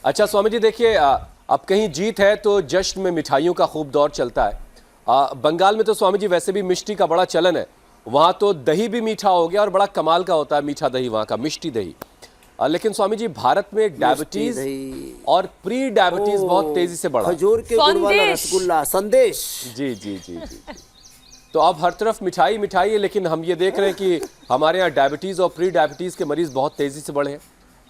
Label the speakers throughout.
Speaker 1: अच्छा स्वामी जी देखिए, अब कहीं जीत है तो जश्न में मिठाइयों का खूब दौर चलता है। बंगाल में तो स्वामी जी वैसे भी मिष्टी का बड़ा चलन है। वहां तो दही भी मीठा हो गया और बड़ा कमाल का होता है मीठा दही वहां का, मिष्टी दही। लेकिन स्वामी जी भारत में
Speaker 2: मिष्टी
Speaker 1: डायबिटीज
Speaker 2: दही।
Speaker 1: और प्री डायबिटीज बहुत तेजी से बढ़ा है।
Speaker 2: खजूर के गुड़ वाला रसगुल्ला संदेश।
Speaker 1: जी जी जी जी जी। तो अब हर तरफ मिठाई मिठाई है, लेकिन हम ये देख रहे हैं कि हमारे यहाँ डायबिटीज और प्री डायबिटीज के मरीज बहुत तेजी से बढ़े हैं।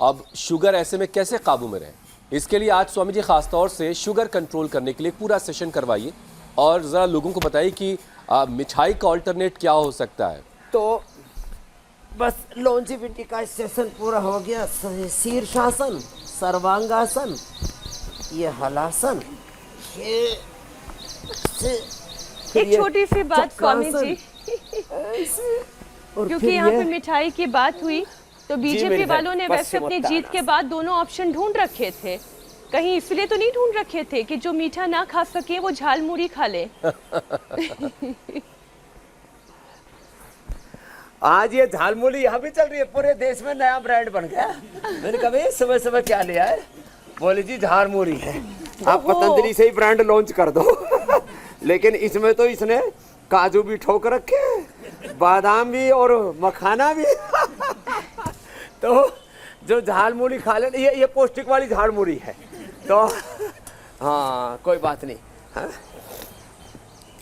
Speaker 1: अब शुगर ऐसे में कैसे काबू में रहे, इसके लिए आज स्वामी जी खासतौर से शुगर कंट्रोल करने के लिए पूरा सेशन करवाइए और ज़रा लोगों को बताइए कि मिठाई का ऑल्टरनेट क्या हो सकता है।
Speaker 2: तो बस लॉन्जिविटी का सेशन पूरा हो गया। शीर्षासन, सर्वांगासन, ये हलासन,
Speaker 3: एक छोटी सी बात स्वामी जी, क्योंकि यहाँ पे मिठाई की बात हुई तो बीजेपी वालों ने वैसे अपनी जीत के बाद दोनों ऑप्शन ढूंढ रखे थे। कहीं इसलिए तो नहीं ढूंढ रखे थे कि जो मीठा ना खा सके वो झालमुड़ी खा ले।
Speaker 2: आज ये झालमुड़ी यहाँ भी चल रही है, पूरे देश में नया ब्रांड बन गया। मैंने कहा सुबह सुबह क्या लिया है, बोले जी झालमुड़ी है। आप पतंजलि से ही ब्रांड लॉन्च कर दो। लेकिन इसमें तो इसने काजू भी ठोक रखे, बादाम भी और मखाना भी। तो जो झालमुड़ी खा ले, ये पौष्टिक वाली झालमुड़ी है। तो हाँ कोई बात नहीं। हाँ?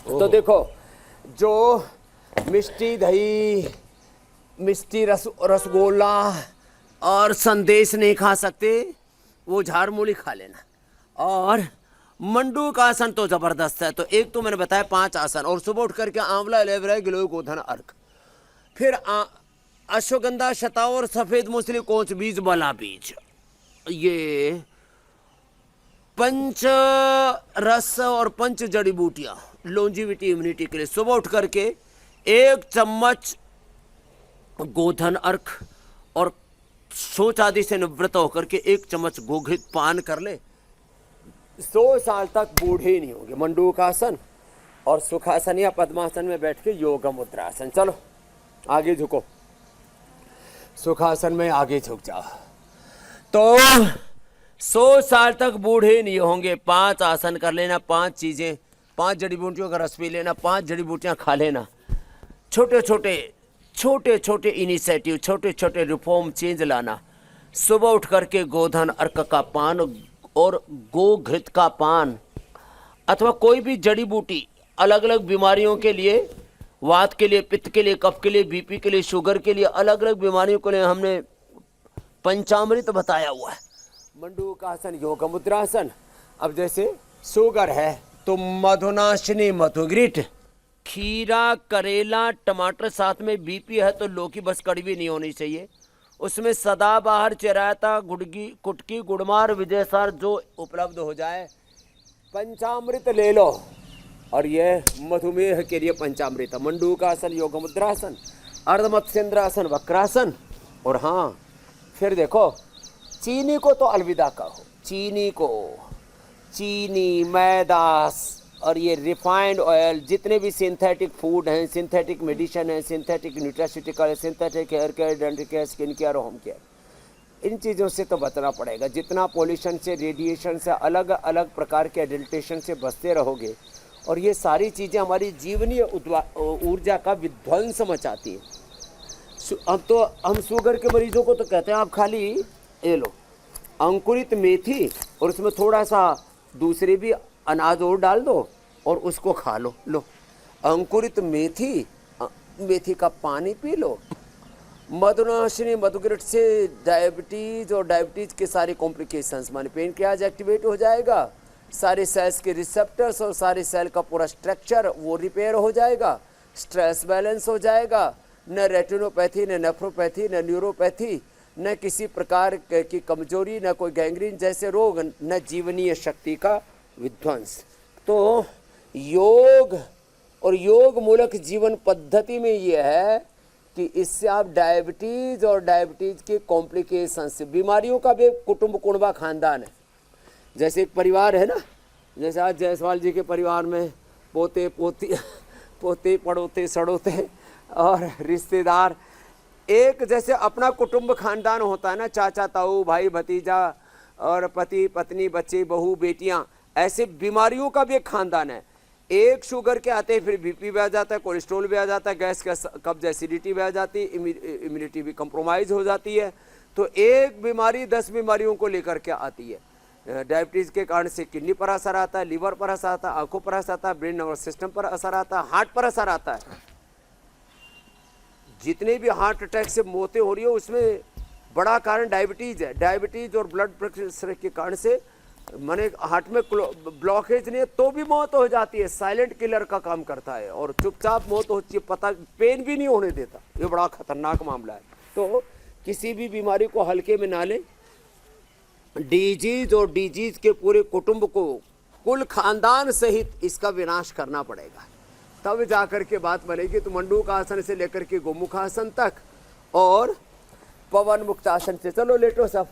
Speaker 2: तो देखो, जो मिष्टी दही, मिष्टी रसगुल्ला और संदेश नहीं खा सकते, वो झालमुड़ी खा लेना। और मंडू का आसन तो जबरदस्त है। तो एक तो मैंने बताया 5 आसन, और सुबह उठ करके आंवला, एलोवेरा, गिलोय, गोधन, अर्क, फिर अश्वगंधा, शतावर, सफेद मूसली, कोच बीज, बला बीज, ये पंच रस और पंच जड़ी बूटियां लॉन्जिविटी इम्यूनिटी के लिए। सुबह उठ करके 1 चम्मच गोधन अर्क और शौच आदि से निवृत्त होकर के 1 चम्मच गोघृत पान कर ले, 100 साल तक बूढ़े नहीं होंगे। मंडूकासन और सुखासन या पद्मासन में बैठ के योग मुद्रासन। चलो आगे झुको, सुखासन में आगे झुक जाओ, तो 100 साल तक बूढ़े नहीं होंगे। 5 आसन कर लेना, 5 चीजें, 5 जड़ी बूटियों का रस पी लेना, 5 जड़ी बूटियां खा लेना। छोटे छोटे इनिशिएटिव, छोटे छोटे रिफॉर्म चेंज लाना। सुबह उठ करके गोधन अर्क का पान और गोघृत का पान, अथवा कोई भी जड़ी बूटी अलग अलग बीमारियों के लिए, वात के लिए, पित्त के लिए, कफ के लिए, बीपी के लिए, शुगर के लिए, अलग अलग बीमारियों के लिए हमने पंचामृत बताया हुआ है। मंडूकासन, योग मुद्रासन। अब जैसे शुगर है तो मधुनाशिनी, मधुग्रिट, खीरा, करेला, टमाटर, साथ में बीपी है तो लौकी बस कड़वी नहीं होनी चाहिए। उसमें सदाबहार, चिरायता, गुड़गी, कुटकी, गुड़मार, विजयसार जो उपलब्ध हो जाए। पंचामृत ले लो, और ये मधुमेह के लिए पंचामृत। मंडूकासन, योग मुद्रासन, अर्धमत्स्येंद्रासन, वक्रासन। और हाँ, फिर देखो, चीनी को तो अलविदा कहो, चीनी को, चीनी, मैदा और ये रिफाइंड ऑयल, जितने भी सिंथेटिक फूड हैं, सिंथेटिक मेडिसिन है, synthetic nutraceutical, synthetic hair care, dental care, skin care, home care, इन चीज़ों से तो बचना पड़ेगा। जितना पोल्यूशन से, रेडिएशन से, अलग अलग प्रकार के एडल्ट्रेशन से बचते रहोगे, और ये सारी चीज़ें हमारी जीवनीय ऊर्जा का विध्वंस मचाती है। अब तो हम शुगर के मरीजों को तो कहते हैं आप खाली ये लो अंकुरित मेथी और उसमें थोड़ा सा दूसरे भी अनाज और डाल दो और उसको खा लो। लो अंकुरित मेथी, मेथी का पानी पी लो। मधुनाशिनी, मधुग्रिट से डायबिटीज और डायबिटीज के सारे कॉम्प्लिकेशंस, माने पेनक्रियाज एक्टिवेट हो जाएगा, सारे सेल्स के रिसेप्टर्स और सारे सेल का पूरा स्ट्रक्चर वो रिपेयर हो जाएगा, स्ट्रेस बैलेंस हो जाएगा। न रेटिनोपैथी, न नेफ्रोपैथी, न न्यूरोपैथी, न किसी प्रकार की कमजोरी, न कोई गैंग्रीन जैसे रोग, न जीवनीय शक्ति का विध्वंस। तो योग और योग मूलक जीवन पद्धति में ये है कि इससे आप डायबिटीज और डायबिटीज के कॉम्प्लिकेशन से, बीमारियों का भी कुटुंब कुणबा खानदान है। जैसे एक परिवार है ना, जैसे आज जायसवाल जी के परिवार में पोते पोती, पोते पड़ोते सड़ोते और रिश्तेदार, एक जैसे अपना कुटुंब खानदान होता है ना, चाचा ताऊ, भाई भतीजा, और पति पत्नी बच्चे बहू बेटियां, ऐसे बीमारियों का भी एक खानदान है। एक शुगर के आते हैं फिर बीपी भी आ जाता है, कोलेस्ट्रॉल भी आ जाता है, गैस कब्ज एसिडिटी भी आ जाती है, इम्यूनिटी भी कंप्रोमाइज हो जाती है। तो एक बीमारी 10 बीमारियों को लेकर के आती है। डायबिटीज़ के कारण से किडनी पर असर आता है, लीवर पर असर आता है, आंखों पर असर आता है, ब्रेन नर्वस सिस्टम पर असर आता है, हार्ट पर असर आता है। जितने भी हार्ट अटैक से मौतें हो रही है उसमें बड़ा कारण डायबिटीज़ है। डायबिटीज़ और ब्लड प्रेशर के कारण से माने हार्ट में ब्लॉकेज नहीं है तो भी मौत हो जाती है। साइलेंट किलर का काम करता है और चुपचाप मौत होती है, पता पेन भी नहीं होने देता। ये बड़ा खतरनाक मामला है। तो किसी भी बीमारी को हल्के में ना लें। डिजीज और डिजीज के पूरे कुटुंब को, कुल खानदान सहित इसका विनाश करना पड़ेगा, तब जाकर के बात बनेगी। तो मंडूकासन से लेकर के गोमुखासन तक और पवन मुक्तासन से, चलो लेटो सब।